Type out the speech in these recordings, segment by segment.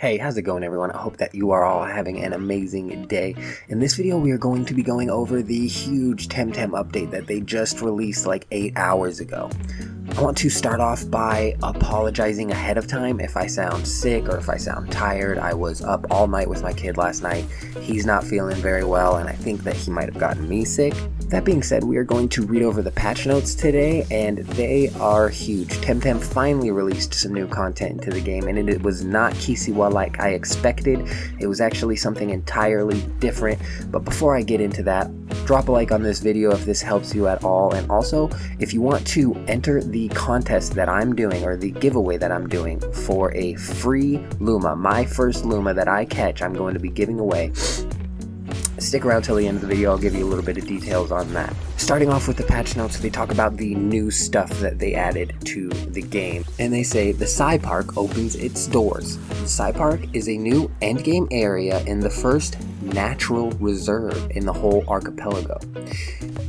Hey, how's it going everyone? I hope that you are all having an amazing day. In this video we are going to be going over the huge TemTem update that they just released like 8 hours ago. I want to start off by apologizing ahead of time if I sound sick or if I sound tired. I was up all night with my kid last night. He's not feeling very well and I think that he might have gotten me sick. That being said, we are going to read over the patch notes today, and they are huge. TemTem finally released some new content into the game, and it was not kisiwa like I expected. It was actually something entirely different. But before I get into that, drop a like on this video if this helps you at all, and also if you want to enter the contest that I'm doing, or the giveaway that I'm doing for a free Luma, my first Luma that I catch, I'm going to be giving away. Stick around till the end of the video, I'll give you a little bit of details on that. Starting off with the patch notes, they talk about the new stuff that they added to the game. And they say, the SAIPARK opens its doors. The SAIPARK is a new endgame area in the first natural reserve in the whole archipelago.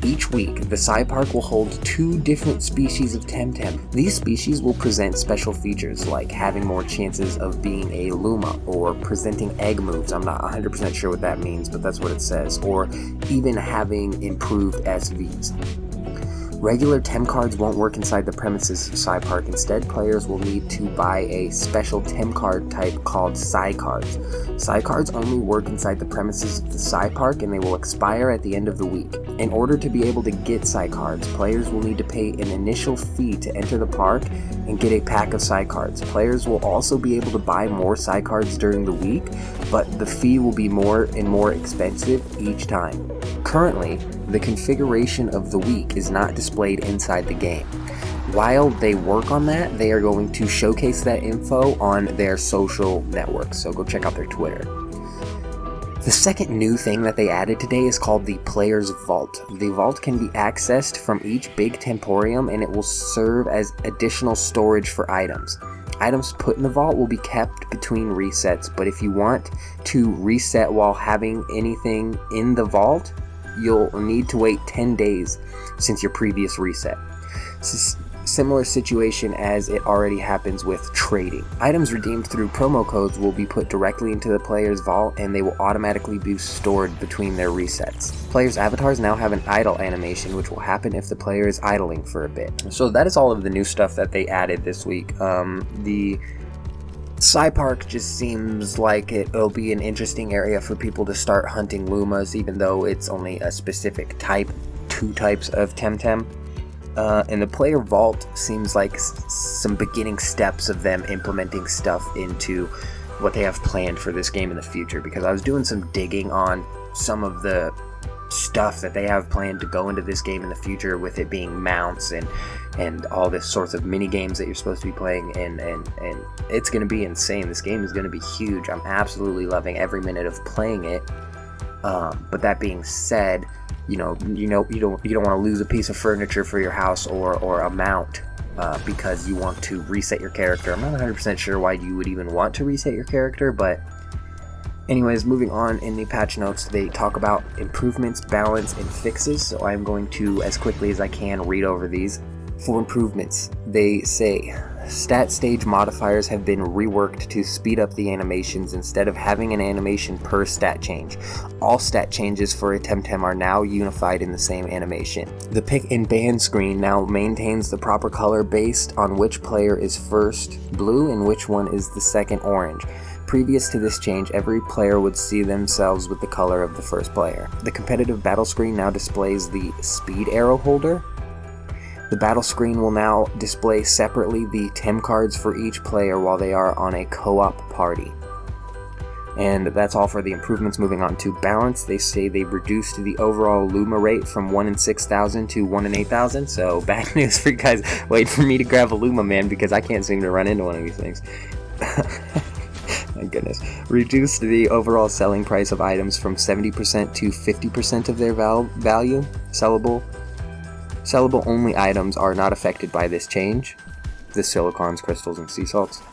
Each week, the SAIPARK will hold 2 different species of TemTem. These species will present special features like having more chances of being a Luma or presenting egg moves. I'm not 100% sure what that means, but that's what it says. Or even having improved SVs. Regular Tem cards won't work inside the premises of SAIPARK. Instead, players will need to buy a special Tem card type called Sai cards. Sai cards only work inside the premises of the SAIPARK and they will expire at the end of the week. In order to be able to get Sai cards, players will need to pay an initial fee to enter the park and get a pack of Sai cards. Players will also be able to buy more Sai cards during the week, but the fee will be more and more expensive each time. Currently, the configuration of the week is not displayed inside the game. While they work on that, they are going to showcase that info on their social networks, so go check out their Twitter. The second new thing that they added today is called the Player's Vault. The vault can be accessed from each big temporium and it will serve as additional storage for items. Items put in the vault will be kept between resets, but if you want to reset while having anything in the vault, you'll need to wait 10 days since your previous reset. Similar situation as it already happens with trading. Items redeemed through promo codes will be put directly into the player's vault and they will automatically be stored between their resets. Players' avatars now have an idle animation, which will happen if the player is idling for a bit. So that is all of the new stuff that they added this week. The SAIPARK just seems like it'll be an interesting area for people to start hunting Lumas, even though it's only a specific type, 2 types of TemTem. And the player vault seems like some beginning steps of them implementing stuff into what they have planned for this game in the future, because I was doing some digging on some of the stuff that they have planned to go into this game in the future, with it being mounts and all this sorts of mini games that you're supposed to be playing, and it's going to be insane. This game is going to be huge. I'm absolutely loving every minute of playing it. But that being said, you don't want to lose a piece of furniture for your house or a mount because you want to reset your character. I'm not 100% sure why you would even want to reset your character, but anyways, moving on in the patch notes, they talk about improvements, balance, and fixes, so I'm going to, as quickly as I can, read over these. For improvements, they say, stat stage modifiers have been reworked to speed up the animations instead of having an animation per stat change. All stat changes for a TemTem are now unified in the same animation. The pick and ban screen now maintains the proper color based on which player is first blue and which one is the second orange. Previous to this change, every player would see themselves with the color of the first player. The competitive battle screen now displays the speed arrow holder. The battle screen will now display separately the Tem cards for each player while they are on a co-op party. And that's all for the improvements. Moving on to balance, they say they reduced the overall Luma rate from 1 in 6,000 to 1 in 8,000. So bad news for you guys. Wait for me to grab a Luma, man, because I can't seem to run into one of these things. My goodness. Reduced the overall selling price of items from 70% to 50% of their value. Sellable only items are not affected by this change. The silicons, crystals, and sea salts.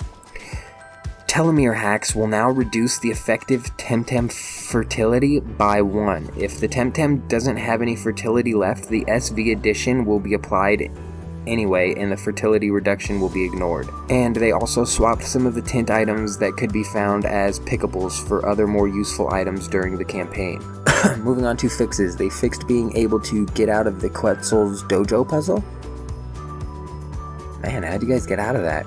Telomere hacks will now reduce the effective TemTem fertility by 1. If the TemTem doesn't have any fertility left, the SV addition will be applied anyway, and the fertility reduction will be ignored. And they also swapped some of the tint items that could be found as pickables for other more useful items during the campaign. Moving on to fixes, they fixed being able to get out of the Quetzal's dojo puzzle. Man, how'd you guys get out of that?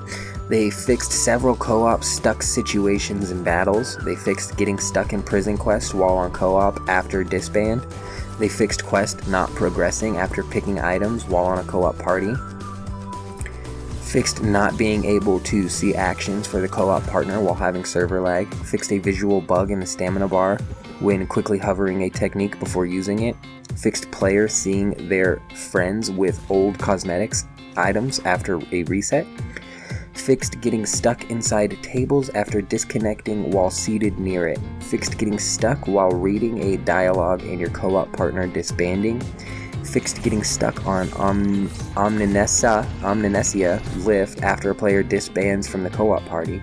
They fixed several co-op stuck situations in battles. They fixed getting stuck in prison quest while on co-op after disband. They fixed quest not progressing after picking items while on a co-op party. Fixed not being able to see actions for the co-op partner while having server lag. Fixed a visual bug in the stamina bar when quickly hovering a technique before using it. Fixed players seeing their friends with old cosmetics items after a reset. Fixed getting stuck inside tables after disconnecting while seated near it. Fixed getting stuck while reading a dialogue and your co-op partner disbanding. Fixed getting stuck on Omninesia lift after a player disbands from the co-op party.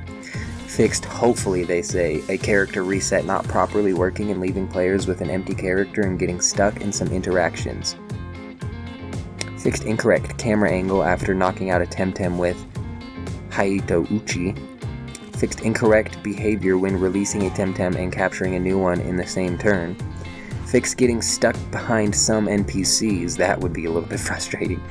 Fixed, hopefully they say, a character reset not properly working and leaving players with an empty character and getting stuck in some interactions. Fixed incorrect camera angle after knocking out a TemTem with Haito Uchi. Fixed incorrect behavior when releasing a TemTem and capturing a new one in the same turn. Fixed getting stuck behind some NPCs, that would be a little bit frustrating.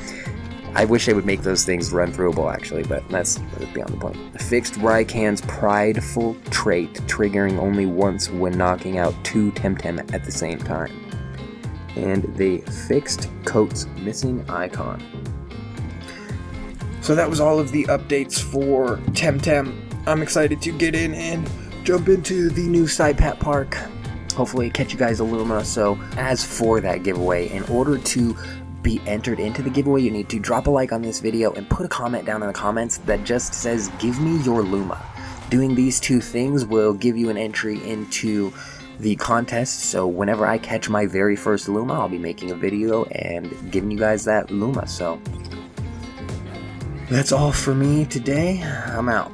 I wish they would make those things run throughable actually, but that's beyond the point. Fixed Raikan's prideful trait triggering only once when knocking out 2 TemTem at the same time. And they fixed Coat's missing icon. So that was all of the updates for TemTem. I'm excited to get in and jump into the new SAIPARK. Hopefully catch you guys a LUMA. So as for that giveaway, in order to be entered into the giveaway, you need to drop a like on this video and put a comment down in the comments that just says, "Give me your LUMA." Doing these two things will give you an entry into the contest, so whenever I catch my very first LUMA, I'll be making a video and giving you guys that LUMA. So that's all for me today. I'm out.